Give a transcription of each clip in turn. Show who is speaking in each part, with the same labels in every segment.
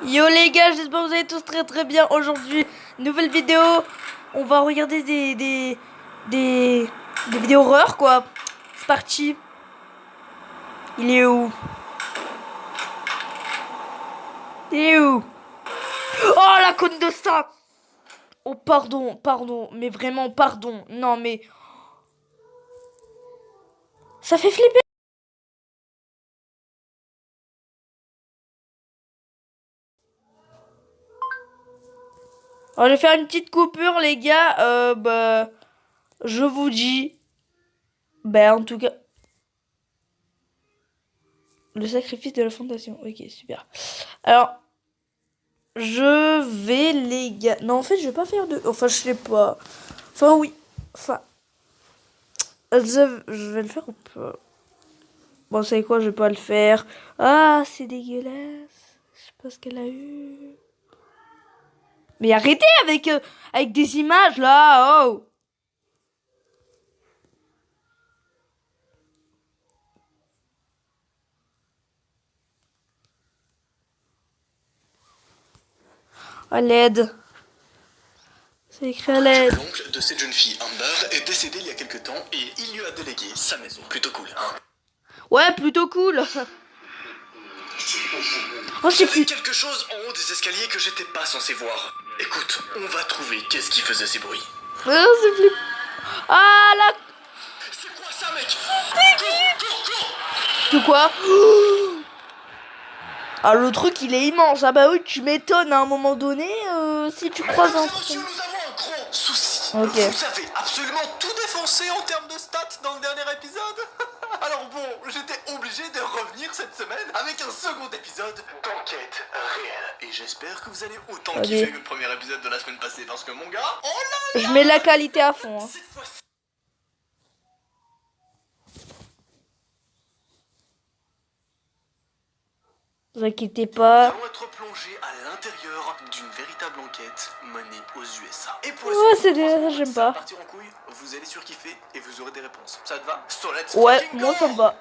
Speaker 1: Yo les gars, j'espère que vous allez tous très bien. Aujourd'hui, nouvelle vidéo. On va regarder des vidéos horreur quoi. C'est parti. Il est où? Il est où? Oh la conne de ça. Oh pardon, mais vraiment pardon. Non mais ça fait flipper. Alors, je vais faire une petite coupure les gars. Je vous dis. En tout cas. Le sacrifice de la fondation. Ok, super. Alors. Je vais les gars. Non, en fait, je vais pas faire de. Enfin, je sais pas. Enfin, oui. Enfin. Je vais le faire ou pas? Bon, c'est quoi? Je vais pas le faire. Ah, c'est dégueulasse. Je sais pas ce qu'elle a eu. Mais arrêtez avec des images là. Oh. À l'aide. C'est écrit à l'aide.
Speaker 2: L'oncle de cette jeune fille, Amber, est décédé il y a quelque temps et il lui a délégué sa maison. Plutôt cool, hein?
Speaker 1: Ouais, plutôt cool. Oh, c'est
Speaker 2: Il y avait quelque chose en haut des escaliers que j'étais pas censé voir. Écoute, on va trouver qu'est-ce qui faisait ces bruits.
Speaker 1: Oh, c'est flippant. Ah là.
Speaker 2: C'est quoi ça, mec? Cours!
Speaker 1: De quoi? Ah, le truc il est immense. Ah bah oui, tu m'étonnes à un moment donné si tu croises un truc.
Speaker 2: Monsieur, nous avons un gros souci.
Speaker 1: Ok.
Speaker 2: Vous avez absolument tout défoncé en termes de stats dans le dernier épisode. Alors bon, j'étais obligé de revenir cette semaine avec un second épisode d'enquête réelle. Et j'espère que vous allez autant kiffer que le premier épisode de la semaine passée parce que mon gars, oh là là,
Speaker 1: je mets la qualité à fond. Hein.
Speaker 2: Cette fois-ci.
Speaker 1: Ne vous inquiétez pas.
Speaker 2: Nous allons être plongés à l'intérieur d'une véritable enquête menée aux USA. Et pour
Speaker 1: Ouais, c'est déjà, j'aime pas.
Speaker 2: partir en couille, vous allez surkiffer et vous aurez des réponses. Ça te va? So let's
Speaker 1: Ouais,
Speaker 2: fucking
Speaker 1: moi
Speaker 2: go.
Speaker 1: ça me va.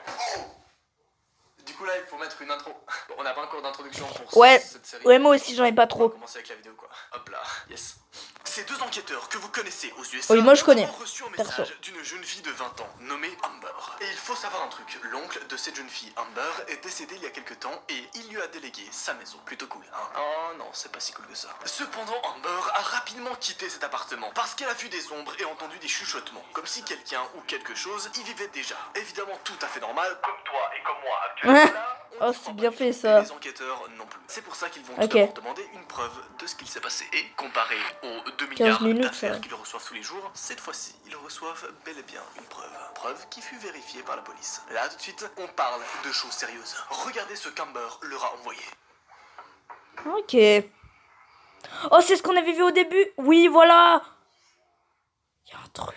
Speaker 2: Du coup là, il faut mettre une intro. Bon, on n'a pas encore d'introduction pour
Speaker 1: Ouais,
Speaker 2: cette série.
Speaker 1: ouais, moi aussi j'en ai pas
Speaker 2: On va
Speaker 1: trop.
Speaker 2: commencer avec la vidéo quoi. Hop là, yes. Ces deux enquêteurs que vous connaissez aux USA
Speaker 1: Oui, moi je connais.
Speaker 2: ont reçu un message d'une jeune fille de 20 ans nommée Amber. Et il faut savoir un truc, l'oncle de cette jeune fille, Amber, est décédé il y a quelque temps et il lui a délégué sa maison. Plutôt cool, hein? Oh non, c'est pas si cool que ça. Cependant, Amber a rapidement quitté cet appartement parce qu'elle a vu des ombres et entendu des chuchotements, comme si quelqu'un ou quelque chose y vivait déjà. Évidemment tout à fait normal, comme toi et comme moi actuellement.
Speaker 1: Oh, c'est bien fait ça.
Speaker 2: Les enquêteurs non plus. C'est pour ça qu'ils vont tout d'abord demander une preuve de ce qu'il s'est passé. Et comparé aux 2 milliards d'affaires qu'ils reçoivent tous les jours, cette fois-ci, ils reçoivent bel et bien une preuve. Preuve qui fut vérifiée par la police. Là, tout de suite, on parle de choses sérieuses. Regardez ce qu'Amber leur a envoyé.
Speaker 1: Ok. Oh, c'est ce qu'on avait vu au début. Oui, voilà. Il y a un truc.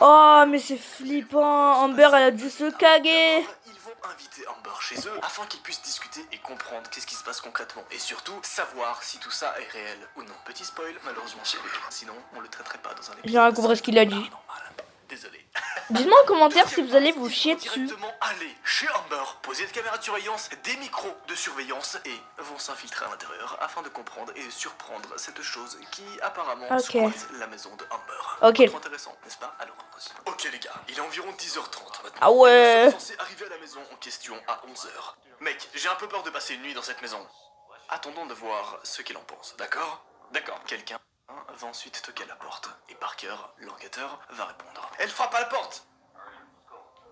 Speaker 1: Oh, mais c'est flippant. Amber, elle a dû se caguer.
Speaker 2: Ils vont inviter Amber chez eux afin qu'ils puissent discuter et comprendre qu'est-ce qui se passe concrètement. Et surtout, savoir si tout ça est réel ou non. Petit spoil, malheureusement c'est lui. Sinon, on le traiterait pas dans un épisode.
Speaker 1: J'ai rien compris ce qu'il a dit.
Speaker 2: Désolé.
Speaker 1: Dites-moi en commentaire si vous allez vous chier dessus.
Speaker 2: Directement aller chez Amber, poser des caméras de surveillance, des micros de surveillance et vont s'infiltrer à l'intérieur afin de comprendre et surprendre cette chose qui apparemment squatte la maison de Amber.
Speaker 1: Ok.
Speaker 2: Trop intéressant, n'est-ce pas? Alors, ok les gars, il est environ 10h30 maintenant.
Speaker 1: Ah ouais.
Speaker 2: Nous sommes censés arriver à la maison en question à 11h. Mec, j'ai un peu peur de passer une nuit dans cette maison. Attendons de voir ce qu'il en pense, d'accord? D'accord, quelqu'un va ensuite toquer à la porte. Et Parker, l'enquêteur, va répondre. Elle frappe à la porte!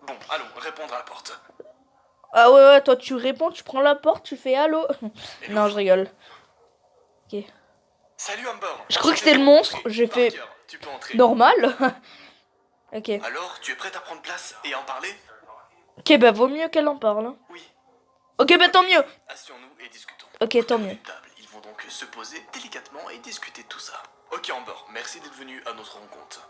Speaker 2: Bon, allons, répondre à la porte.
Speaker 1: Ah ouais, toi tu réponds, tu prends la porte, tu fais allô. Non, je rigole. Ok.
Speaker 2: Salut Amber.
Speaker 1: Je crois que c'était le monstre, j'ai fait
Speaker 2: Parker, tu peux entrer.
Speaker 1: normal. Ok.
Speaker 2: Alors, tu es prête à prendre place et à en parler?
Speaker 1: Ok, bah vaut mieux qu'elle en parle. Hein.
Speaker 2: Oui.
Speaker 1: Ok, bah tant mieux.
Speaker 2: Asseyons-nous et discutons.
Speaker 1: Ok, tant mieux.
Speaker 2: Ils vont donc se poser délicatement et discuter de tout ça. Ok Amber, merci d'être venu à notre rencontre.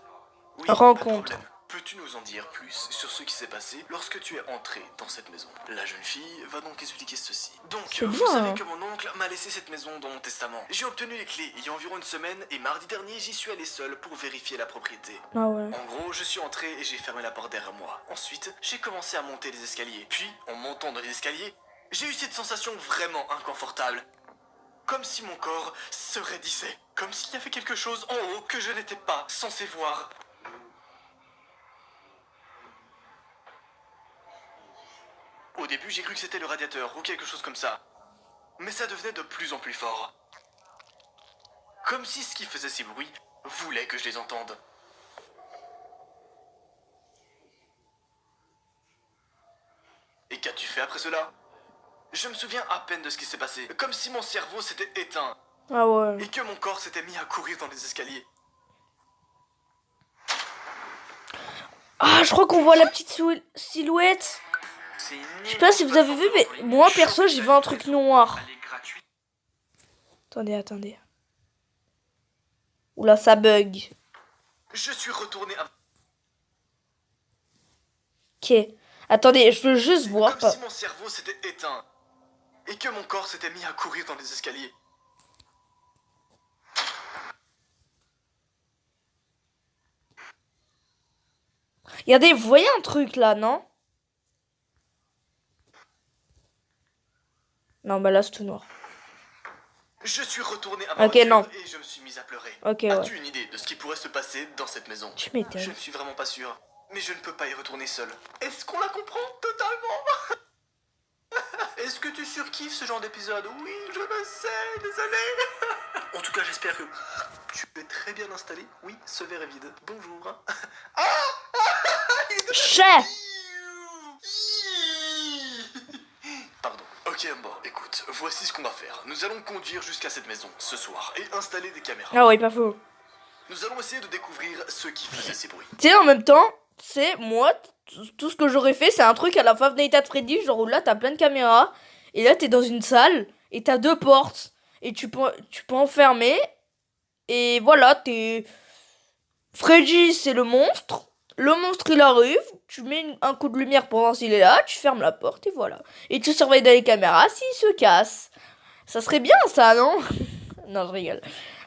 Speaker 2: Oui,
Speaker 1: Rencontre.
Speaker 2: pas de problème. Peux-tu nous en dire plus sur ce qui s'est passé lorsque tu es entré dans cette maison? La jeune fille va donc expliquer ceci. Donc,
Speaker 1: C'est
Speaker 2: vous
Speaker 1: bien.
Speaker 2: savez que mon oncle m'a laissé cette maison dans mon testament. J'ai obtenu les clés il y a environ une semaine et mardi dernier, j'y suis allé seul pour vérifier la propriété.
Speaker 1: Ah ouais.
Speaker 2: En gros, je suis entré et j'ai fermé la porte derrière moi. Ensuite, j'ai commencé à monter les escaliers. Puis, en montant dans les escaliers, j'ai eu cette sensation vraiment inconfortable. Comme si mon corps se raidissait. Comme s'il y avait quelque chose en haut que je n'étais pas censé voir. Au début, j'ai cru que c'était le radiateur ou quelque chose comme ça. Mais ça devenait de plus en plus fort. Comme si ce qui faisait ces bruits voulait que je les entende. Et qu'as-tu fait après cela? Je me souviens à peine de ce qui s'est passé. Comme si mon cerveau s'était éteint.
Speaker 1: Ah ouais.
Speaker 2: Et que mon corps s'était mis à courir dans les escaliers.
Speaker 1: Ah, je crois qu'on voit la petite silhouette. Je sais pas si vous avez vu, mais moi, perso, j'ai vu un truc noir. Attendez. Oula, ça bug.
Speaker 2: Je suis retourné à...
Speaker 1: Ok. Attendez, je veux juste voir.
Speaker 2: Comme si mon cerveau s'était éteint. Et que mon corps s'était mis à courir dans les escaliers.
Speaker 1: Regardez, vous voyez un truc là, non? Non, bah là, c'est tout noir.
Speaker 2: Je suis retourné à ma
Speaker 1: Ok,
Speaker 2: voiture
Speaker 1: non.
Speaker 2: et je me suis mis à pleurer.
Speaker 1: Ok,
Speaker 2: As-tu
Speaker 1: ouais.
Speaker 2: une idée de ce qui pourrait se passer dans cette maison?
Speaker 1: Tu m'étonnes.
Speaker 2: Je ne suis vraiment pas sûr. Mais je ne peux pas y retourner seul. Est-ce qu'on la comprend totalement? Est-ce que tu surkiffes ce genre d'épisode? Oui, je le sais, désolé. En tout cas, j'espère que tu es très bien installé. Oui, ce verre est vide. Bonjour.
Speaker 1: Chat.
Speaker 2: Pardon. Ok, Amber, écoute, voici ce qu'on va faire. Nous allons conduire jusqu'à cette maison ce soir et installer des caméras.
Speaker 1: Ah ouais, pas faux.
Speaker 2: Nous allons essayer de découvrir ce qui faisait ces bruits.
Speaker 1: Tu sais, en même temps, c'est moi, tout ce que j'aurais fait, c'est un truc à la Five Nights at Freddy, genre où là, t'as plein de caméras, et là, t'es dans une salle, et t'as 2 portes, et tu peux enfermer, et voilà, t'es... Freddy, c'est le monstre, il arrive, tu mets un coup de lumière pour voir s'il est là, tu fermes la porte, et voilà. Et tu surveilles dans les caméras s'il se casse. Ça serait bien, ça, non? Non, je rigole.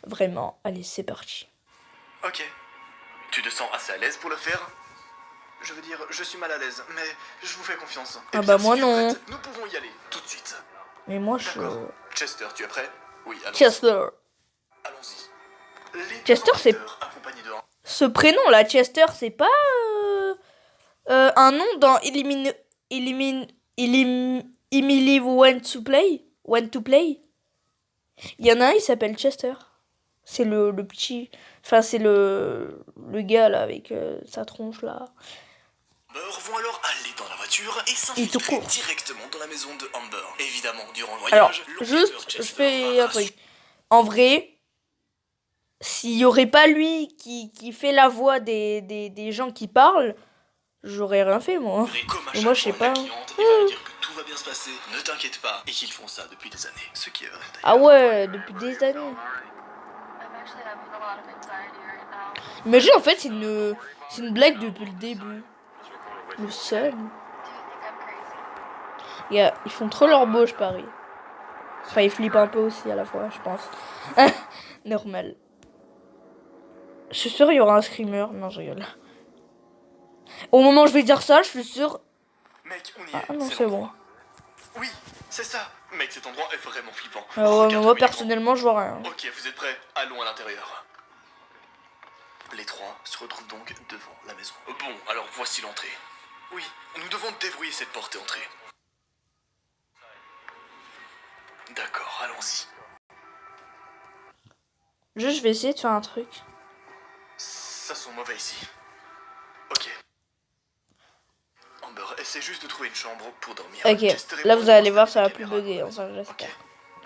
Speaker 1: Vraiment, allez, c'est parti.
Speaker 2: Ok. Tu te sens assez à l'aise pour le faire? Je veux dire, je suis mal à l'aise, mais je vous fais confiance.
Speaker 1: Ah bah moi
Speaker 2: si tu es
Speaker 1: non.
Speaker 2: prête, nous pouvons y aller tout de suite.
Speaker 1: Mais moi, je...
Speaker 2: D'accord. Chester, tu es prêt? Oui, allons-y.
Speaker 1: Chester.
Speaker 2: Allons-y. Les
Speaker 1: Chester, c'est...
Speaker 2: accompagnés de...
Speaker 1: Ce prénom-là, Chester, c'est pas... un nom dans Emily Went to Play. Il y en a un, il s'appelle Chester. C'est le petit... Enfin, c'est le gars, là, avec sa tronche, là.
Speaker 2: Amber vont alors aller dans la voiture et s'infiltrer directement dans la maison de Amber. Évidemment, durant le
Speaker 1: Alors,
Speaker 2: voyage,
Speaker 1: juste, je fais un truc. En vrai, s'il y aurait pas lui qui fait la voix des gens qui parlent, j'aurais rien fait, moi. Et moi, je sais pas.
Speaker 2: Il va lui dire que tout va bien se passer, ne t'inquiète pas, et qu'ils font ça depuis des années. Ce qui est vrai d'ailleurs.
Speaker 1: Ah ouais, depuis des années. Imagine, en fait, c'est une blague depuis le début. Le seul. Ils font trop leur beau, je parie. Enfin, ils flippent un peu aussi à la fois, je pense. Normal. Je suis sûre il y aura un screamer. Non, je rigole. Au moment où je vais dire ça, je suis sûre...
Speaker 2: Mec, on y
Speaker 1: Ah
Speaker 2: est.
Speaker 1: non, c'est bon.
Speaker 2: Oui, c'est ça. Mec, cet endroit est vraiment flippant.
Speaker 1: Ah ouais, mais
Speaker 2: Regarde
Speaker 1: moi,
Speaker 2: comme il est
Speaker 1: personnellement, je vois rien.
Speaker 2: grand. Ok, vous êtes prêts? Allons à l'intérieur. Les trois se retrouvent donc devant la maison. Bon, alors voici l'entrée. Oui, nous devons déverrouiller cette porte et entrer. D'accord, allons-y.
Speaker 1: Juste, je vais essayer de faire un truc.
Speaker 2: Ça sent mauvais ici. Ok. Amber, essaie juste de trouver une chambre pour dormir.
Speaker 1: Ok,
Speaker 2: Chester et
Speaker 1: là,
Speaker 2: moi,
Speaker 1: vous allez
Speaker 2: on
Speaker 1: voir,
Speaker 2: installe
Speaker 1: ça va
Speaker 2: des
Speaker 1: plus
Speaker 2: caméras.
Speaker 1: bugger, enfin,
Speaker 2: Ok.
Speaker 1: j'espère.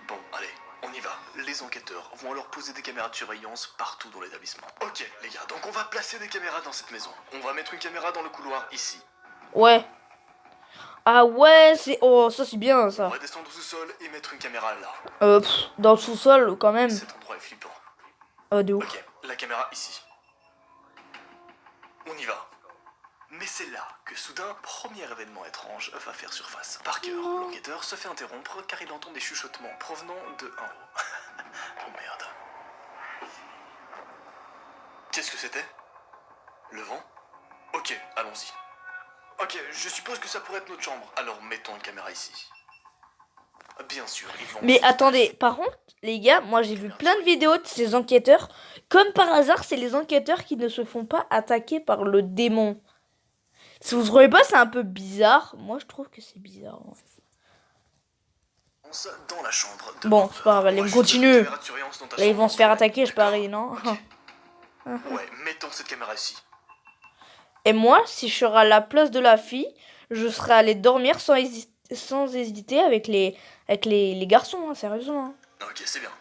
Speaker 2: Bon, allez, on y va. Les enquêteurs vont alors poser des caméras de surveillance partout dans l'établissement. Ok, les gars, donc on va placer des caméras dans cette maison. On va mettre une caméra dans le couloir ici.
Speaker 1: Ouais. Ah ouais, c'est... Oh, ça, c'est bien,
Speaker 2: On
Speaker 1: ça.
Speaker 2: va descendre au sous-sol et mettre une caméra là.
Speaker 1: Dans le sous-sol, quand même.
Speaker 2: Cet endroit est flippant.
Speaker 1: De ouf.
Speaker 2: Ok, la caméra ici. On y va. Mais c'est là que soudain, premier événement étrange va faire surface. Parker, l'enquêteur, se fait interrompre car il entend des chuchotements provenant de en haut. Oh merde. Qu'est-ce que c'était? Le vent? Ok, allons-y. Ok, je suppose que ça pourrait être notre chambre. Alors mettons une caméra ici. Bien sûr, ils vont...
Speaker 1: Mais attendez, par contre, les gars, moi j'ai vu plein de vidéos de ces enquêteurs. Comme par hasard, c'est les enquêteurs qui ne se font pas attaquer par le démon. Si vous trouvez pas, c'est un peu bizarre. Moi, je trouve que c'est bizarre. Ouais.
Speaker 2: Dans la chambre de
Speaker 1: Bon, c'est pas grave, allez, on continue. Là, ils vont se faire attaquer, je parie, non?
Speaker 2: Okay. Ouais, mettons cette caméra ici.
Speaker 1: Et moi, si je serais à la place de la fille, je serais allé dormir sans hésiter avec les garçons, hein, sérieusement. Hein.
Speaker 2: Ok, c'est bien.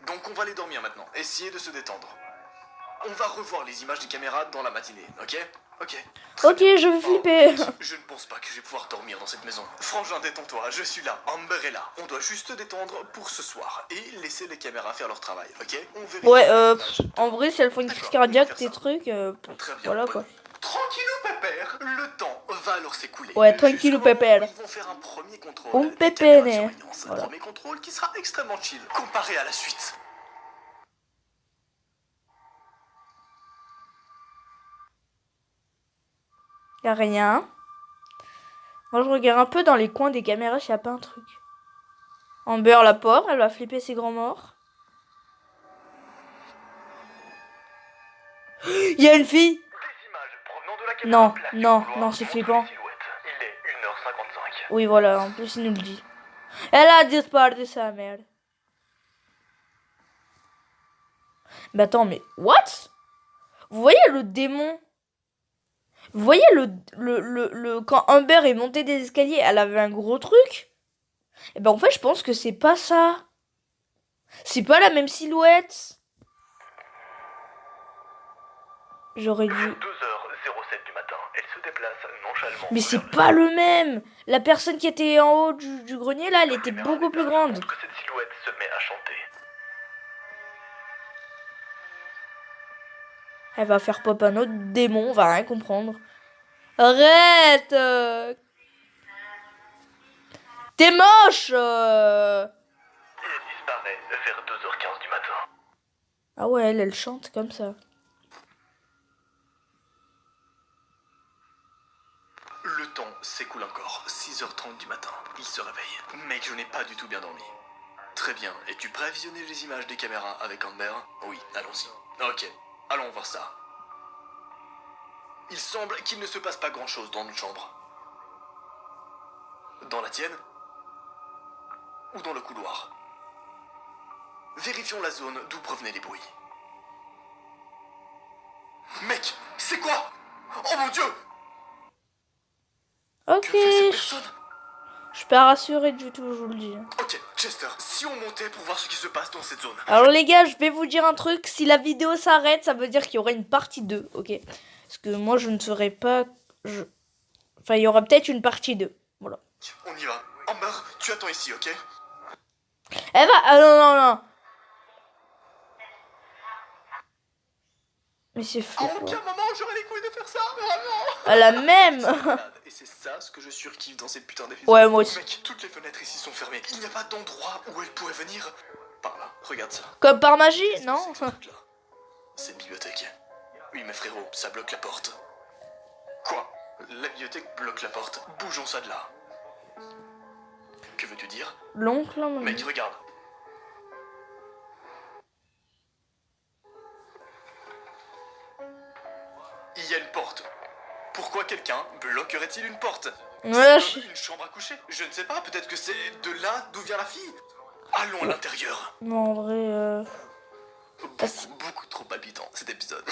Speaker 2: Donc on va aller dormir maintenant. Essayez de se détendre. On va revoir les images des caméras dans la matinée, ok? Ok.
Speaker 1: Ok, je vais flipper.
Speaker 2: Je ne pense pas que je vais pouvoir dormir dans cette maison. Frangin, détends-toi, je suis là. Amber est là. On doit juste se détendre pour ce soir et laisser les caméras faire leur travail, ok? On vérifie.
Speaker 1: Ouais, en vrai, si elles font une crise cardiaque, tes trucs,
Speaker 2: très bien,
Speaker 1: voilà quoi.
Speaker 2: Tranquillou pépère, le temps va alors s'écouler.
Speaker 1: Ouais, tranquillou pépère.
Speaker 2: Ils vont faire un premier contrôle.
Speaker 1: Un pépère.
Speaker 2: Voilà. Premier contrôle qui sera extrêmement chill comparé à la suite.
Speaker 1: Y'a rien. Moi, je regarde un peu dans les coins des caméras s'il n'y a pas un truc. Amber, la pauvre, elle va flipper ses grands morts. Il y a une fille. Non, non, non, c'est flippant.
Speaker 2: Il est 1h55.
Speaker 1: Oui, voilà, en plus, il nous le dit. Elle a disparu, sa merde. Mais attends, mais what? Vous voyez le démon? Vous voyez quand Amber est montée des escaliers, elle avait un gros truc? Et ben en fait, je pense que c'est pas ça. C'est pas la même silhouette. J'aurais dû...
Speaker 2: 2h07 du matin, elle se déplace nonchalamment.
Speaker 1: Mais c'est pas le même. La personne qui était en haut du grenier, là, elle était beaucoup plus grande.
Speaker 2: Que cette silhouette se met à chanter.
Speaker 1: Elle va faire pop un autre démon, on va rien comprendre. Arrête T'es moche
Speaker 2: Elle disparaît vers 2h15 du matin.
Speaker 1: Ah ouais, elle chante comme ça.
Speaker 2: Le temps s'écoule encore. 6h30 du matin. Il se réveille. Mec, je n'ai pas du tout bien dormi. Très bien. Es-tu prêt à visionner les images des caméras avec Amber? Oui, allons-y. Ok, allons voir ça. Il semble qu'il ne se passe pas grand-chose dans notre chambre. Dans la tienne? Ou dans le couloir? Vérifions la zone d'où provenaient les bruits. Mec, c'est quoi? Oh mon Dieu!
Speaker 1: Ok,
Speaker 2: Que fait cette personne?
Speaker 1: je suis pas rassurée du tout, je vous le dis.
Speaker 2: Ok, Chester, si on montait pour voir ce qui se passe dans cette zone.
Speaker 1: Alors les gars, je vais vous dire un truc. Si la vidéo s'arrête, ça veut dire qu'il y aura une partie 2, ok? Parce que moi, je ne serai pas... Enfin, il y aura peut-être une partie 2. Voilà.
Speaker 2: On y va. Amber, tu attends ici, ok?
Speaker 1: Elle va... Ah non, non, non. Mais c'est fou.
Speaker 2: À aucun moment j'aurais les couilles de faire ça, vraiment.
Speaker 1: Elle a même...
Speaker 2: Et c'est ça ce que je surkiffe dans cette putain d'épisode.
Speaker 1: Ouais, moi aussi.
Speaker 2: Mec, toutes les fenêtres ici sont fermées. Il n'y a pas d'endroit où elle pourrait venir. Par là, regarde ça.
Speaker 1: Comme par magie, non?
Speaker 2: C'est ce truc-là. C'est une bibliothèque. Oui, mais frérot, ça bloque la porte. Quoi? La bibliothèque bloque la porte. Bougeons ça de là. Que veux-tu dire?
Speaker 1: L'oncle, là,
Speaker 2: Mec, regarde. Il y a une porte. Pourquoi quelqu'un bloquerait-il une porte?
Speaker 1: Ouais,
Speaker 2: C'est comme une chambre à coucher. Je ne sais pas, peut-être que c'est de là d'où vient la fille. Allons à l'intérieur.
Speaker 1: Non, en vrai...
Speaker 2: Beaucoup trop palpitant cet épisode.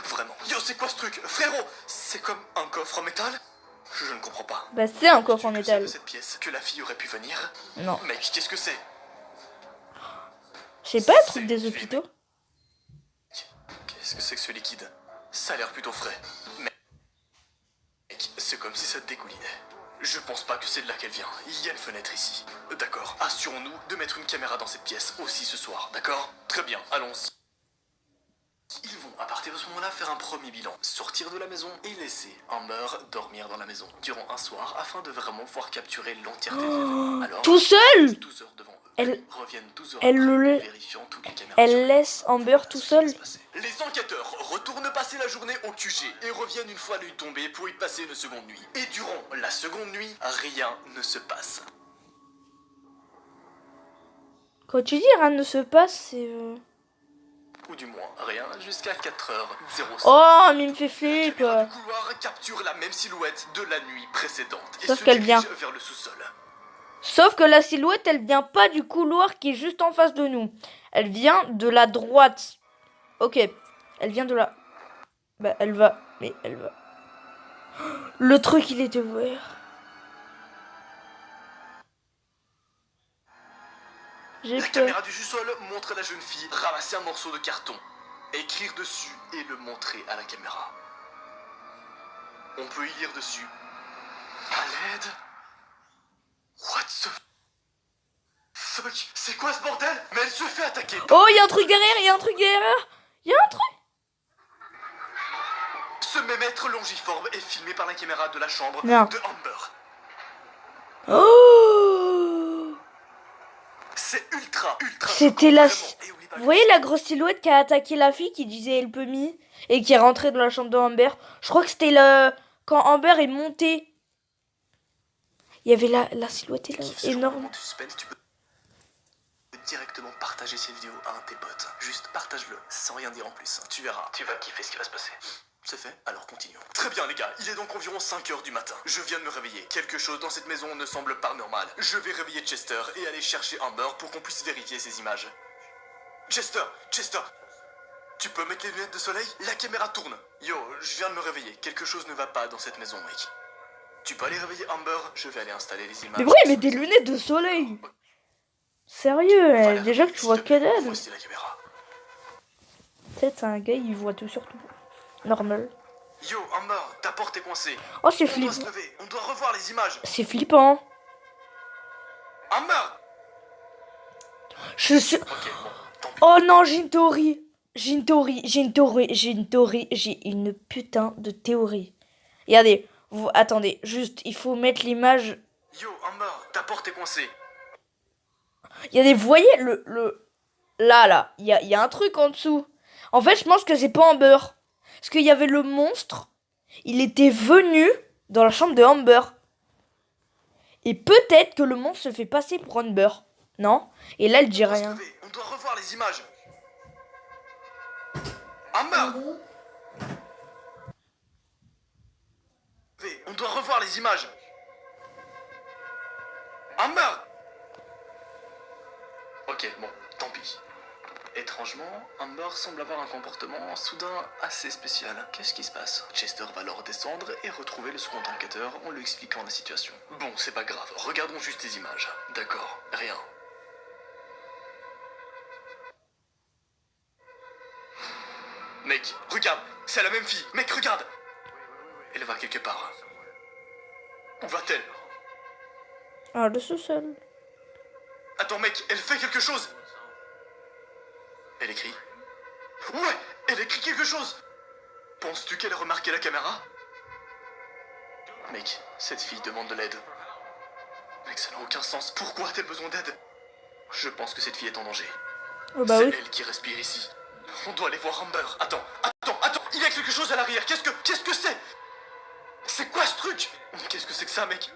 Speaker 2: Vraiment. Yo, c'est quoi ce truc? Frérot, c'est comme un coffre en métal? Je ne comprends pas.
Speaker 1: Bah c'est un coffre en
Speaker 2: C'est
Speaker 1: métal.
Speaker 2: de cette pièce que la fille aurait pu venir?
Speaker 1: Non.
Speaker 2: Mec, qu'est-ce que c'est?
Speaker 1: Je sais pas, le truc des hôpitaux.
Speaker 2: Qu'est-ce que c'est que ce liquide? Ça a l'air plutôt frais. Mec, c'est comme si ça dégoulinait. Je pense pas que c'est de là qu'elle vient. Il y a une fenêtre ici. D'accord. Assurons-nous de mettre une caméra dans cette pièce aussi ce soir, d'accord? Très bien, allons-y. Ils vont à partir partez à ce moment-là faire un premier bilan, sortir de la maison et laisser Amber dormir dans la maison durant un soir afin de vraiment pouvoir capturer l'entièreté de l'événement. Alors,
Speaker 1: Tout seul
Speaker 2: 12 heures devant eux.
Speaker 1: Elle-
Speaker 2: Puis reviennent 12 heures
Speaker 1: elle
Speaker 2: après,
Speaker 1: le-
Speaker 2: vérifiant toutes les caméras.
Speaker 1: Elle laisse Amber tout seul.
Speaker 2: Les enquêteurs retournent passer la journée au QG et reviennent une fois la nuit tombée pour y passer une seconde nuit. Et durant la seconde nuit, rien ne se passe.
Speaker 1: Quand tu dis rien ne se passe, c'est...
Speaker 2: Ou du moins, rien jusqu'à 4h05.
Speaker 1: Oh, mais il me fait
Speaker 2: La
Speaker 1: flip.
Speaker 2: caméra du couloir capture la même silhouette de la nuit précédente et
Speaker 1: Sauf
Speaker 2: se
Speaker 1: qu'elle
Speaker 2: dirige
Speaker 1: vient.
Speaker 2: vers le sous-sol.
Speaker 1: Sauf que la silhouette, elle vient pas du couloir qui est juste en face de nous. Elle vient de la droite. Ok. Elle vient de là. Bah, elle va. Mais elle va. Le truc, il était ouvert. J'ai
Speaker 2: La
Speaker 1: peur.
Speaker 2: caméra du sous-sol montre la jeune fille ramasser un morceau de carton, écrire dessus et le montrer à la caméra. On peut y lire dessus. À l'aide. What the fuck? C'est quoi ce bordel? Mais elle se fait attaquer.
Speaker 1: Oh, il y a un truc derrière, il y a un truc derrière. Il y a un truc.
Speaker 2: Ce même être longiforme est filmé par la caméra de la chambre
Speaker 1: Non.
Speaker 2: de Amber.
Speaker 1: Oh.
Speaker 2: C'est ultra.
Speaker 1: C'était
Speaker 2: choquant,
Speaker 1: la...
Speaker 2: vraiment. Et oublie pas
Speaker 1: Vous
Speaker 2: que-
Speaker 1: voyez la grosse silhouette qui a attaqué la fille qui disait elle peut me et qui est rentrée dans la chambre de Amber. Je crois que c'était le... quand Amber est montée. Il y avait la silhouette est là,
Speaker 2: Kiffe ce genre de
Speaker 1: énorme.
Speaker 2: moment de suspense, tu peux directement partager cette vidéo à un de tes potes. Juste partage-le, sans rien dire en plus. Tu verras, tu vas kiffer ce qui va se passer. C'est fait, alors continuons. Très bien les gars, il est donc environ 5h du matin. Je viens de me réveiller. Quelque chose dans cette maison ne semble pas normal. Je vais réveiller Chester et aller chercher Amber pour qu'on puisse vérifier ces images. Chester, tu peux mettre les lunettes de soleil? La caméra tourne. Yo, je viens de me réveiller. Quelque chose ne va pas dans cette maison, mec. Tu peux aller réveiller Amber? Je vais aller installer les images.
Speaker 1: Mais pourquoi il met des lunettes de soleil? Sérieux,
Speaker 2: Voilà.
Speaker 1: déjà que tu vois
Speaker 2: S'il te
Speaker 1: que
Speaker 2: plaît,
Speaker 1: dalle.
Speaker 2: voici la caméra.
Speaker 1: Peut-être c'est un gars, il voit tout sur tout. Normal.
Speaker 2: Yo, Amber, ta porte est coincée.
Speaker 1: Oh, c'est
Speaker 2: On doit se
Speaker 1: flippant.
Speaker 2: lever, on doit revoir les images.
Speaker 1: C'est flippant.
Speaker 2: Amber!
Speaker 1: Je suis...
Speaker 2: Ok, bon, tant pis.
Speaker 1: Oh non, j'ai une théorie. J'ai une putain de théorie. Regardez, vous attendez, juste, il faut mettre l'image.
Speaker 2: Yo, Amber, ta porte est coincée.
Speaker 1: Regardez, vous voyez là, il y a un truc en dessous. En fait, je pense que c'est pas Amber. Parce qu'il y avait le monstre. Il était venu dans la chambre de Amber. Et peut-être que le monstre se fait passer pour Amber. Non? Et là, elle dit
Speaker 2: On doit se
Speaker 1: rien.
Speaker 2: lever, on doit revoir les images. Amber! On doit revoir les images. Amber! Ok, bon, tant pis. Étrangement, Amber semble avoir un comportement soudain assez spécial. Qu'est-ce qui se passe? Chester va alors descendre et retrouver le second enquêteur en lui expliquant la situation. Bon, c'est pas grave, regardons juste les images. D'accord, rien. Mec, regarde, c'est la même fille. Mec, regarde. Elle va quelque part. Où va-t-elle?
Speaker 1: Ah, le sous-sol.
Speaker 2: Attends, mec, elle fait quelque chose. Elle écrit. Ouais, elle écrit quelque chose. Penses-tu qu'elle a remarqué la caméra? Mec, cette fille demande de l'aide. Mec, ça n'a aucun sens. Pourquoi a-t-elle besoin d'aide? Je pense que cette fille est en danger.
Speaker 1: Oh bah
Speaker 2: C'est
Speaker 1: oui.
Speaker 2: elle qui respire ici. On doit aller voir Amber. Attends. Il y a quelque chose à l'arrière. Qu'est-ce que c'est? C'est quoi ce truc? Qu'est-ce que c'est que ça, mec?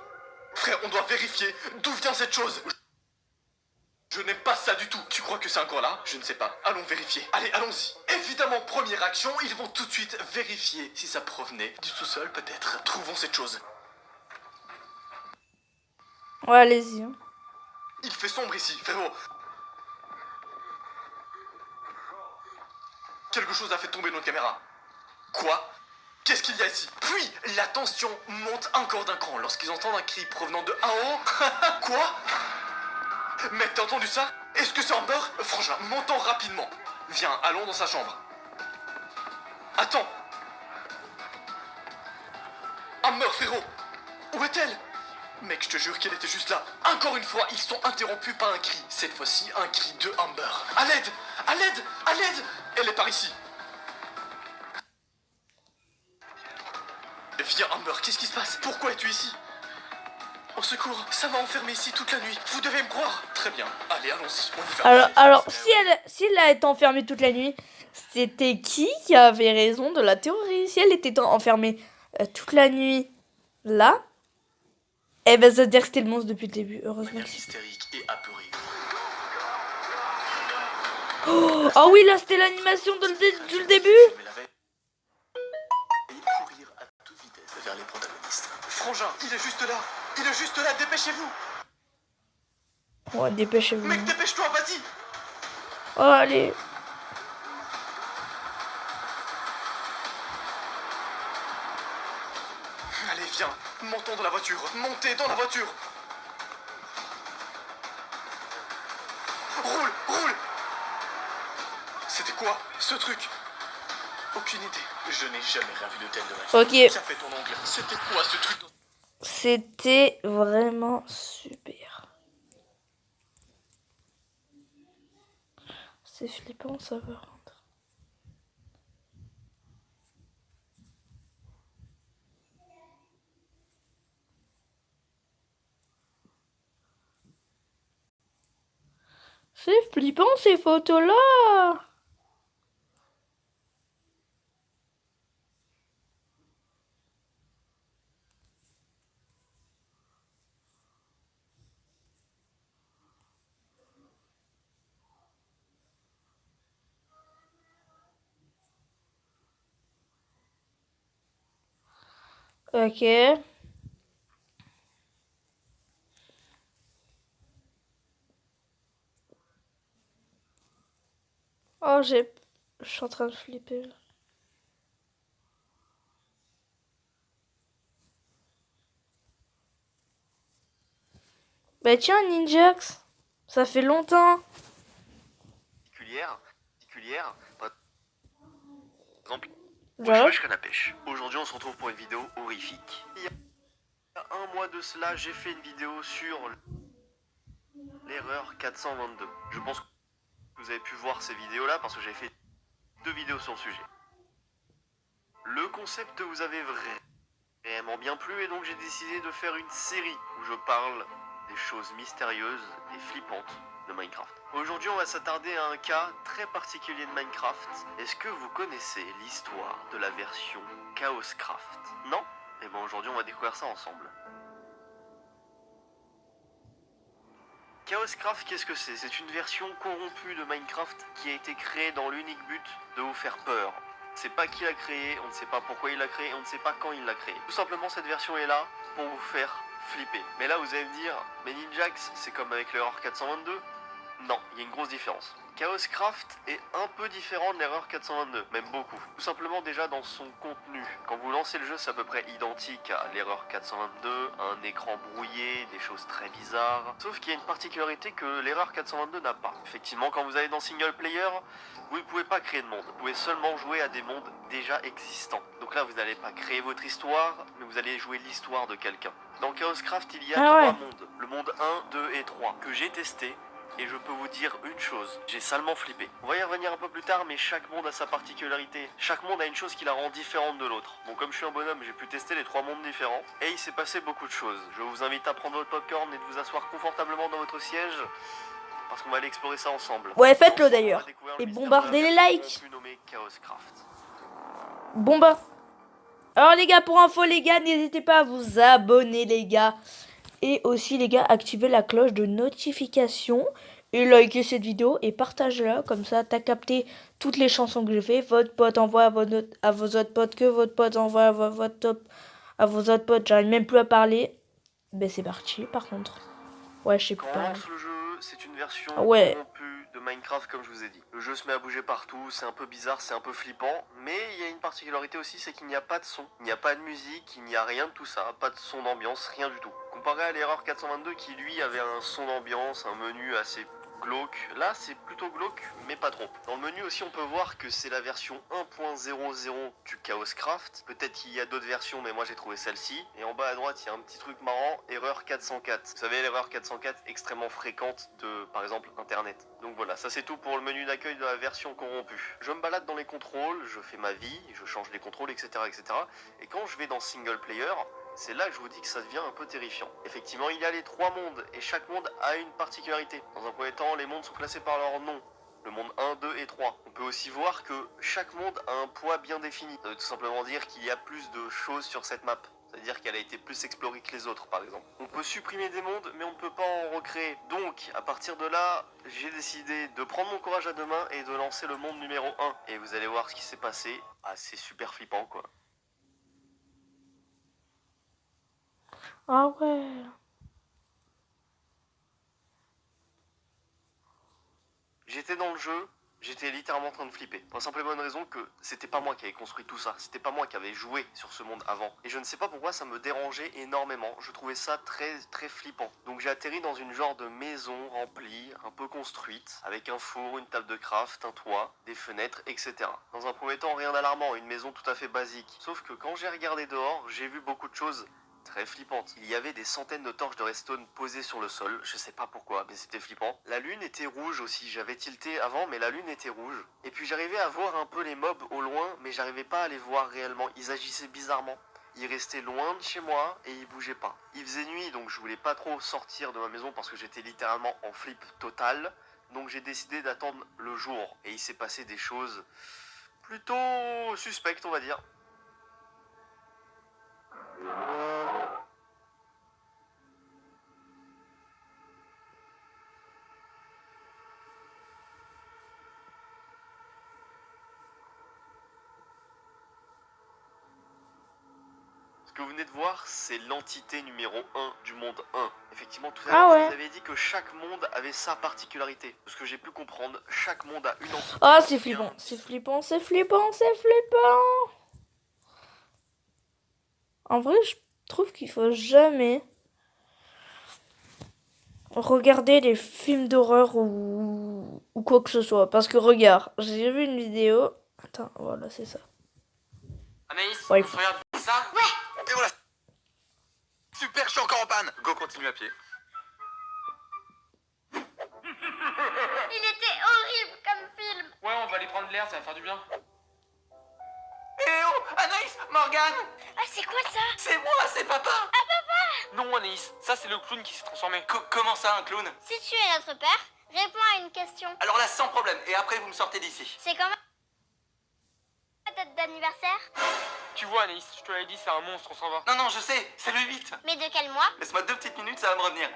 Speaker 2: Frère, on doit vérifier d'où vient cette chose. Je n'aime pas ça du tout. Tu crois que c'est encore là? Je ne sais pas. Allons vérifier. Allez, allons-y. Évidemment, première action, ils vont tout de suite vérifier si ça provenait du sous-sol, peut-être. Trouvons cette chose.
Speaker 1: Ouais, allez-y. Hein.
Speaker 2: Il fait sombre ici, frérot. Quelque chose a fait tomber notre caméra. Quoi? Qu'est-ce qu'il y a ici? Puis, la tension monte encore d'un cran lorsqu'ils entendent un cri provenant de en haut. Quoi? Mec, t'as entendu ça? Est-ce que c'est Amber? Franchement, montons rapidement. Viens, allons dans sa chambre. Attends. Amber, frérot. Où est-elle? Mec, je te jure qu'elle était juste là. Encore une fois, ils sont interrompus par un cri. Cette fois-ci, un cri de Amber. À l'aide! À l'aide! À l'aide! Elle est par ici. Viens Amber, qu'est-ce qui se passe? Pourquoi es-tu ici? Au secours, ça m'a enfermé ici toute la nuit. Vous devez me croire. Très bien, allez, allons-y, on y va.
Speaker 1: Alors si elle a été enfermée toute la nuit, c'était qui avait raison de la théorie? Si elle était enfermée toute la nuit là, eh ben ça veut dire que c'était le monstre depuis le début, heureusement.
Speaker 2: Manière hystérique et apeurée.
Speaker 1: Oh oui, là c'était l'animation de le début.
Speaker 2: Mais la veille, et courir à toute vitesse vers les protagonistes. Frangin, il est juste là. Il est juste là, dépêchez-vous.
Speaker 1: Ouais, dépêchez-vous.
Speaker 2: Mec, dépêche-toi, vas-y.
Speaker 1: Oh, allez.
Speaker 2: Allez, viens, montons dans la voiture. Montez dans la voiture. Roule, roule. C'était quoi, ce truc? Aucune idée. Je n'ai jamais rien vu de tel de ma vie.
Speaker 1: Ok.
Speaker 2: Tiens, fais ton ongle. C'était quoi, ce truc?
Speaker 1: C'était vraiment super. C'est flippant, ça va rendre. C'est flippant ces photos-là. Ok. Oh, je suis en train de flipper. Bah tiens, Ninjax, ça fait longtemps.
Speaker 2: Particulière, par exemple,
Speaker 1: Genre.
Speaker 2: Wesh canne à pêche. Aujourd'hui, on se retrouve pour une vidéo horrifique. Il y a un mois de cela, j'ai fait une vidéo sur l'erreur 422. Je pense que vous avez pu voir ces vidéos-là parce que j'ai fait 2 vidéos sur le sujet. Le concept vous avait vraiment bien plu et donc j'ai décidé de faire une série où je parle des choses mystérieuses et flippantes de Minecraft. Aujourd'hui, on va s'attarder à un cas très particulier de Minecraft. Est-ce que vous connaissez l'histoire de la version Chaoscraft? Non? Et bien aujourd'hui, on va découvrir ça ensemble. Chaoscraft, qu'est-ce que c'est? C'est une version corrompue de Minecraft qui a été créée dans l'unique but de vous faire peur. On ne sait pas qui l'a créé, on ne sait pas pourquoi il l'a créé, on ne sait pas quand il l'a créé. Tout simplement, cette version est là pour vous faire flipper. Mais là, vous allez me dire, mais Ninjax, c'est comme avec l'erreur 422? Non, il y a une grosse différence. Chaoscraft est un peu différent de l'erreur 422, même beaucoup. Tout simplement déjà dans son contenu. Quand vous lancez le jeu, c'est à peu près identique à l'erreur 422, un écran brouillé, des choses très bizarres. Sauf qu'il y a une particularité que l'erreur 422 n'a pas. Effectivement, quand vous allez dans single player, vous ne pouvez pas créer de monde. Vous pouvez seulement jouer à des mondes déjà existants. Donc là, vous n'allez pas créer votre histoire, mais vous allez jouer l'histoire de quelqu'un. Dans Chaoscraft, il y a 3 mondes. Le monde 1, 2 et 3 que j'ai testé. Et je peux vous dire une chose, j'ai salement flippé. On va y revenir un peu plus tard, mais chaque monde a sa particularité. Chaque monde a une chose qui la rend différente de l'autre. Bon, comme je suis un bonhomme, j'ai pu tester les 3 mondes différents. Et il s'est passé beaucoup de choses. Je vous invite à prendre votre popcorn et de vous asseoir confortablement dans votre siège. Parce qu'on va aller explorer ça ensemble.
Speaker 1: Ouais, faites-le d'ailleurs. Et bombardez les likes. Bon bah. Alors les gars, pour info les gars, n'hésitez pas à vous abonner les gars. Et aussi les gars, activez la cloche de notification. Et likez cette vidéo et partagez-la. Comme ça, t'as capté toutes les chansons que j'ai fait. Votre pote envoie à vos autres potes, que votre pote envoie à vos autres potes. J'arrive même plus à parler. Ben c'est parti par contre. Ouais, je sais plus
Speaker 2: Quand on
Speaker 1: parler.
Speaker 2: lance le jeu, c'est une version
Speaker 1: Ouais.
Speaker 2: corrompue de Minecraft comme je vous ai dit. Le jeu se met à bouger partout, c'est un peu bizarre, c'est un peu flippant, mais il y a une particularité aussi, c'est qu'il n'y a pas de son, il n'y a pas de musique, il n'y a rien de tout ça, pas de son d'ambiance, rien du tout. Comparé à l'erreur 422 qui lui avait un son d'ambiance, un menu assez glauque. Là, c'est plutôt glauque, mais pas trop. Dans le menu aussi, on peut voir que c'est la version 1.00 du Chaos Craft. Peut-être qu'il y a d'autres versions, mais moi j'ai trouvé celle-ci. Et en bas à droite, il y a un petit truc marrant, erreur 404. Vous savez, l'erreur 404 extrêmement fréquente de, par exemple, Internet. Donc voilà, ça c'est tout pour le menu d'accueil de la version corrompue. Je me balade dans les contrôles, je fais ma vie, je change les contrôles, etc., etc. Et quand je vais dans Single Player, c'est là que je vous dis que ça devient un peu terrifiant. Effectivement, il y a les 3 mondes, et chaque monde a une particularité. Dans un premier temps, les mondes sont classés par leur nom. Le monde 1, 2 et 3. On peut aussi voir que chaque monde a un poids bien défini. Ça veut tout simplement dire qu'il y a plus de choses sur cette map. C'est-à-dire qu'elle a été plus explorée que les autres, par exemple. On peut supprimer des mondes, mais on ne peut pas en recréer. Donc, à partir de là, j'ai décidé de prendre mon courage à deux mains et de lancer le monde numéro 1. Et vous allez voir ce qui s'est passé. Ah, c'est super flippant, quoi.
Speaker 1: Ah ouais.
Speaker 2: J'étais dans le jeu, j'étais littéralement en train de flipper. Pour la simple et bonne raison que c'était pas moi qui avais construit tout ça. C'était pas moi qui avais joué sur ce monde avant. Et je ne sais pas pourquoi ça me dérangeait énormément. Je trouvais ça très flippant. Donc j'ai atterri dans une genre de maison remplie, un peu construite, avec un four, une table de craft, un toit, des fenêtres, etc. Dans un premier temps, rien d'alarmant, une maison tout à fait basique. Sauf que quand j'ai regardé dehors, j'ai vu beaucoup de choses très flippante. Il y avait des centaines de torches de redstone posées sur le sol, je sais pas pourquoi, mais c'était flippant. La lune était rouge aussi, j'avais tilté avant, mais la lune était rouge. Et puis j'arrivais à voir un peu les mobs au loin, mais j'arrivais pas à les voir réellement, ils agissaient bizarrement. Ils restaient loin de chez moi et ils bougeaient pas. Il faisait nuit, donc je voulais pas trop sortir de ma maison parce que j'étais littéralement en flip total. Donc j'ai décidé d'attendre le jour. Et il s'est passé des choses plutôt suspectes, on va dire. Ce que vous venez de voir, c'est l'entité numéro 1 du monde 1. Effectivement, tout à l'heure, je vous avais dit que chaque monde avait sa particularité. De ce que j'ai pu comprendre, chaque monde a une entité.
Speaker 1: Ah, c'est flippant, c'est flippant, c'est flippant, c'est flippant. En vrai, je trouve qu'il faut jamais regarder les films d'horreur ou quoi que ce soit. Parce que regarde, j'ai vu une vidéo. Attends, voilà, c'est ça.
Speaker 3: Anaïs,
Speaker 1: Ouais.
Speaker 3: on se regarde ça?
Speaker 2: Ouais. Et voilà. Super, je suis encore en panne. Go, continue à pied.
Speaker 4: Il était horrible comme film.
Speaker 3: Ouais, on va aller prendre l'air, ça va faire du bien.
Speaker 2: Eh oh, Anaïs, Morgane,
Speaker 4: Ah, c'est quoi ça?
Speaker 2: c'est moi, c'est papa.
Speaker 3: Non, Anaïs, ça c'est le clown qui s'est transformé.
Speaker 2: Comment ça, un clown?
Speaker 4: Si tu es notre père, réponds à une question.
Speaker 2: Alors là, sans problème. Et après, vous me sortez d'ici.
Speaker 4: C'est quand même ta date d'anniversaire?
Speaker 3: Tu vois, Anaïs, je te l'avais dit, c'est un monstre, on s'en va.
Speaker 2: Non, je sais, c'est le 8.
Speaker 4: Mais de quel mois?
Speaker 2: Laisse-moi 2 petites minutes, ça va me revenir.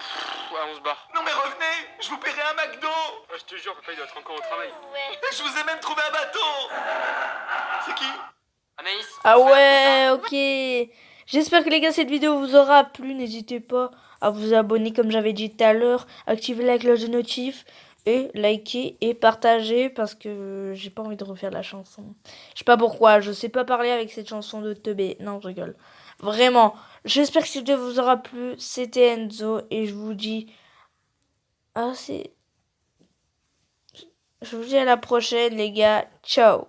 Speaker 3: Ouais, on se barre.
Speaker 2: Non mais revenez, je vous paierai un McDo.
Speaker 3: Ouais, je te jure, papa, il doit être encore au travail.
Speaker 4: Ouais.
Speaker 2: Je vous ai même trouvé un bateau. C'est qui?
Speaker 3: Anaïs,
Speaker 1: Ah
Speaker 3: on se regarde
Speaker 1: ouais, ok. J'espère que les gars, cette vidéo vous aura plu. N'hésitez pas à vous abonner comme j'avais dit tout à l'heure. Activez la cloche de notif. Et liker et partager parce que j'ai pas envie de refaire la chanson. Je sais pas pourquoi, je sais pas parler avec cette chanson de teubé. Non, je rigole. Vraiment, j'espère que cette vidéo vous aura plu. C'était Enzo et je vous dis... Je vous dis à la prochaine les gars. Ciao.